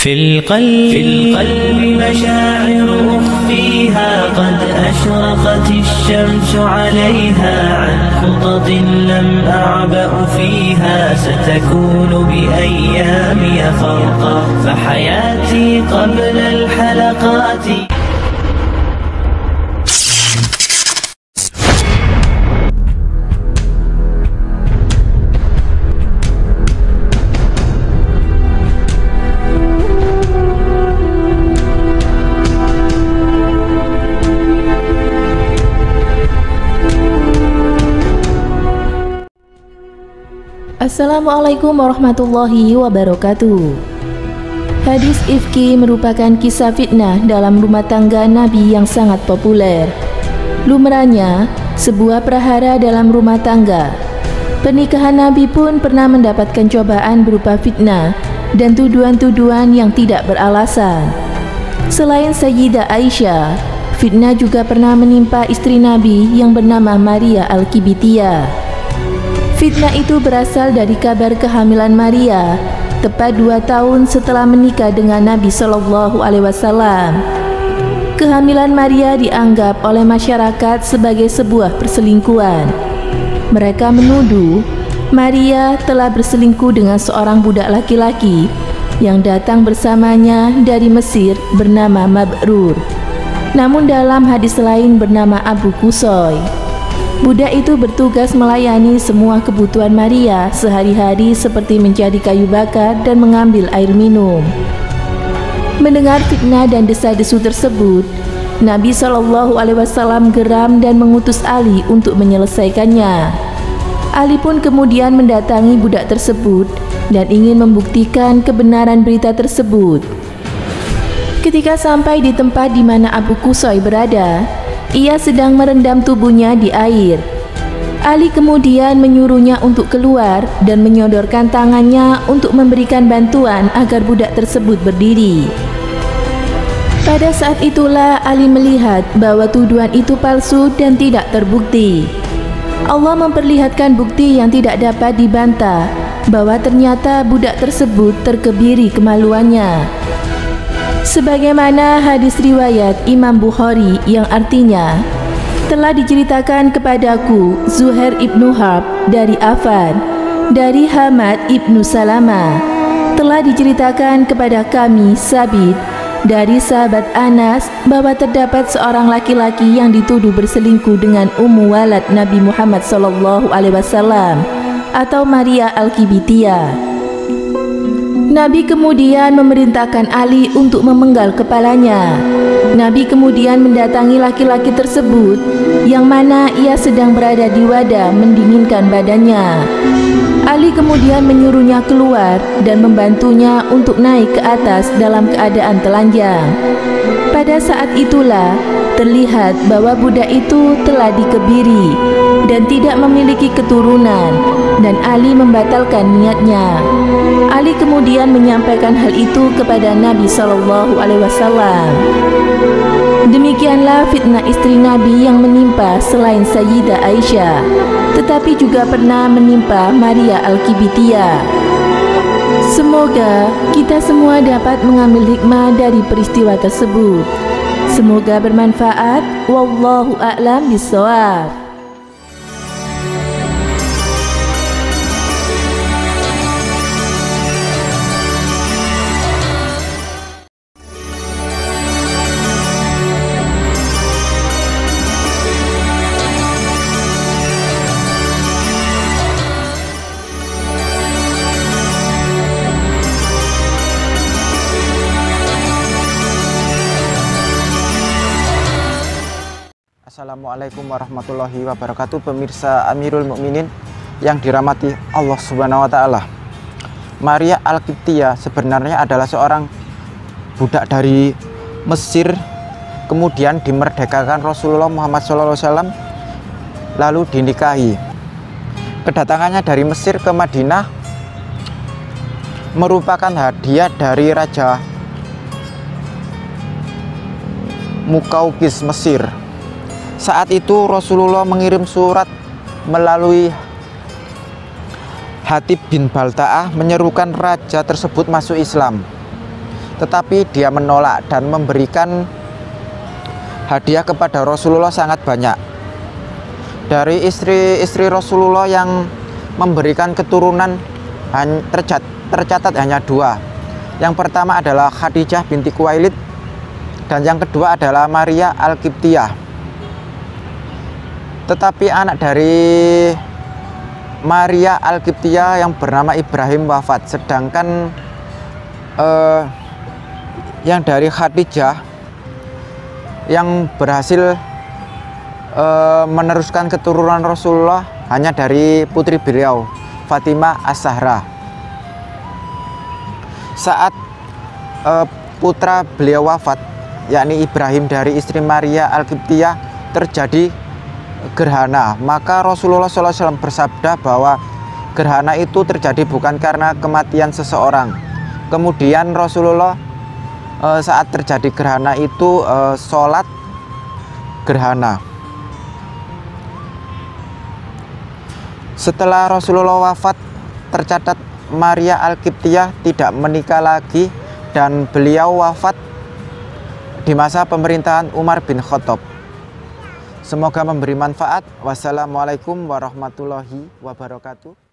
في القلب مشاعر أخفيها قد أشرقت الشمس عليها عن خطط لم أعبأ فيها ستكون بأيامي فرقا فحياتي قبل الحلقات. Assalamualaikum warahmatullahi wabarakatuh. Hadis ifki merupakan kisah fitnah dalam rumah tangga Nabi yang sangat populer. Lumrahnya, sebuah prahara dalam rumah tangga. Pernikahan Nabi pun pernah mendapatkan cobaan berupa fitnah dan tuduhan-tuduhan yang tidak beralasan. Selain Sayyidah Aisyah, fitnah juga pernah menimpa istri Nabi yang bernama Maria Al-Qibtiyah. Fitnah itu berasal dari kabar kehamilan Maria tepat 2 tahun setelah menikah dengan Nabi Shallallahu Alaihi Wasallam. Kehamilan Maria dianggap oleh masyarakat sebagai sebuah perselingkuhan. Mereka menuduh Maria telah berselingkuh dengan seorang budak laki-laki yang datang bersamanya dari Mesir bernama Mabrur. Namun dalam hadis lain bernama Abu Kusoy. Budak itu bertugas melayani semua kebutuhan Maria sehari-hari seperti mencari kayu bakar dan mengambil air minum. Mendengar fitnah dan desah-desu tersebut, Nabi Shallallahu Alaihi Wasallam geram dan mengutus Ali untuk menyelesaikannya. Ali pun kemudian mendatangi budak tersebut dan ingin membuktikan kebenaran berita tersebut. Ketika sampai di tempat di mana Abu Kusoy berada, ia sedang merendam tubuhnya di air. Ali kemudian menyuruhnya untuk keluar dan menyodorkan tangannya untuk memberikan bantuan agar budak tersebut berdiri. Pada saat itulah Ali melihat bahwa tuduhan itu palsu dan tidak terbukti. Allah memperlihatkan bukti yang tidak dapat dibantah bahwa ternyata budak tersebut terkebiri kemaluannya. Sebagaimana hadis riwayat Imam Bukhari yang artinya, telah diceritakan kepadaku Zuhair ibnu Harb dari Affan, dari Hamad ibnu Salama. Telah diceritakan kepada kami Sabit dari sahabat Anas bahwa terdapat seorang laki-laki yang dituduh berselingkuh dengan Ummu Walad Nabi Muhammad Sallallahu Alaihi Wasallam atau Maria Al-Qibtiyah. Nabi kemudian memerintahkan Ali untuk memenggal kepalanya. Nabi kemudian mendatangi laki-laki tersebut yang mana ia sedang berada di wadah mendinginkan badannya. Ali kemudian menyuruhnya keluar dan membantunya untuk naik ke atas dalam keadaan telanjang. Pada saat itulah terlihat bahwa budak itu telah dikebiri dan tidak memiliki keturunan, dan Ali membatalkan niatnya. Ali kemudian menyampaikan hal itu kepada Nabi Shallallahu Alaihi Wasallam. Demikianlah fitnah istri Nabi yang menimpa selain Sayyidah Aisyah, tetapi juga pernah menimpa Maria Al-Qibtiyah. Semoga kita semua dapat mengambil hikmah dari peristiwa tersebut. Semoga bermanfaat. Wallahu a'lam bishawab. Assalamualaikum warahmatullahi wabarakatuh. Pemirsa Amirul Mukminin yang dirahmati Allah Subhanahu wa Ta'ala. Maria Al-Qibtiyah sebenarnya adalah seorang budak dari Mesir, kemudian dimerdekakan Rasulullah Muhammad SAW, lalu dinikahi. Kedatangannya dari Mesir ke Madinah merupakan hadiah dari Raja Muqawqis Mesir. Saat itu Rasulullah mengirim surat melalui Hatib bin Balta'ah menyerukan raja tersebut masuk Islam. tetapi dia menolak dan memberikan hadiah kepada Rasulullah sangat banyak. Dari istri-istri Rasulullah yang memberikan keturunan tercatat hanya 2. Yang pertama adalah Khadijah binti Khuwailid dan yang kedua adalah Maria Al-Qibtiyah. Tetapi anak dari Maria Al-Qibtiyah yang bernama Ibrahim wafat, sedangkan yang dari Khadijah yang berhasil meneruskan keturunan Rasulullah hanya dari putri beliau, Fatimah As-Zahra. Saat putra beliau wafat, yakni Ibrahim dari istri Maria Al-Qibtiyah, terjadi gerhana. Maka Rasulullah SAW bersabda bahwa gerhana itu terjadi bukan karena kematian seseorang. Kemudian Rasulullah saat terjadi gerhana itu sholat gerhana. Setelah Rasulullah wafat, tercatat Maria Al-Qibtiyah tidak menikah lagi dan beliau wafat di masa pemerintahan Umar bin Khattab. Semoga memberi manfaat. Wassalamualaikum warahmatullahi wabarakatuh.